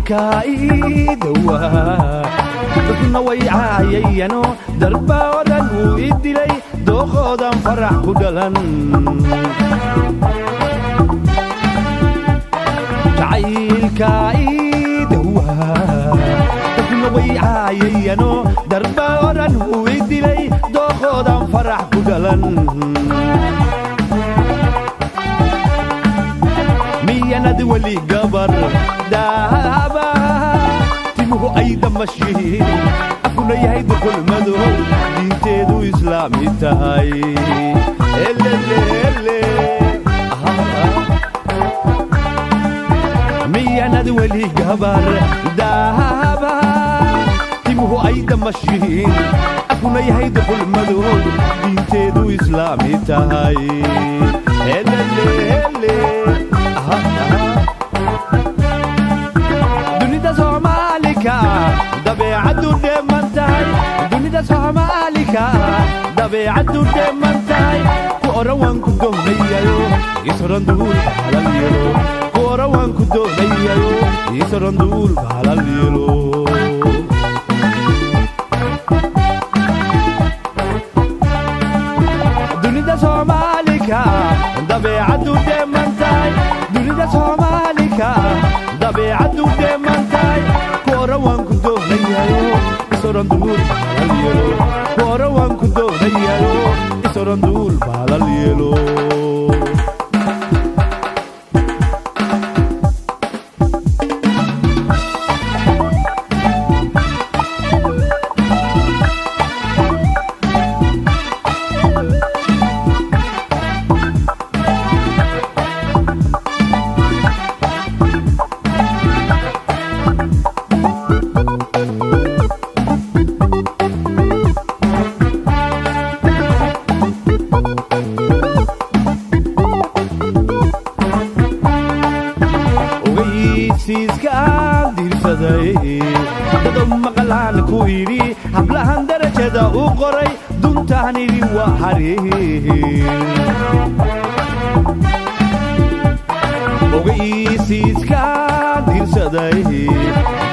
كايدوا dadna way caayayano darba wadan uu idilay dooqoodan farax ku dhalan jacaylka idawa dadna way caayayano darba wadan uu idilay dooqoodan farax ku dhalan miyanad wali gabar daaba timuhu ay damashiin afuna yahay dukul madow diinteedu islaami tahay miyanad wali gabar daaba timuhu ay damashiin afuna yahay dukul madow diinteedu islaami tahay dunida Soomaalika dabeecadu dheemantahay dunida Soomaalika dabeecadu dheemantahay ku orawan ku doonayo isran duul halal yelo ku orawan ku doonayo isran duul halal yelo dunida Soomaalika dabeecadu dheemantahay dunida Soomaalika dabeecadu dheemantahay ku orawan ku doonayo isran duul halal yelo ku orawan ku doonayo isran duul halal yelo dadom maqlaan ku yiri hablahan darajada u qoray duntaanidi waa xariir ogeysiiska dirsaday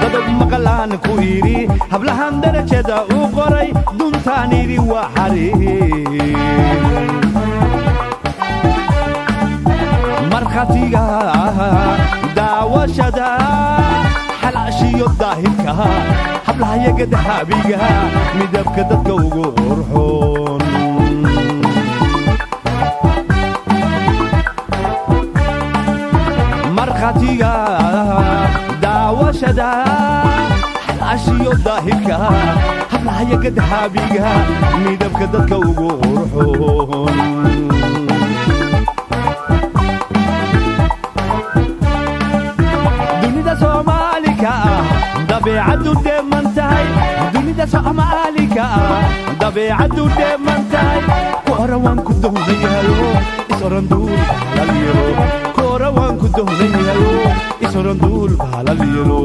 dadom maqlaan ku yiri hablahan darajada u qoray duntaanidi waa xariir markhatiga daawashada xalaashiyo daahirka hablaha yaga dahabiga midabka dadka ugu qurxoon markhatiga daawashada xalaashiyo daahirka hablaha yaga dahabiga midabka dadka ugu qurxoon dabeecadu dheemantahay dunida Soomaalika dabeecadu dheemantahay ku orawan ku doonayo isran duul halal yelo ku orawan ku doonayo isran duul halal yelo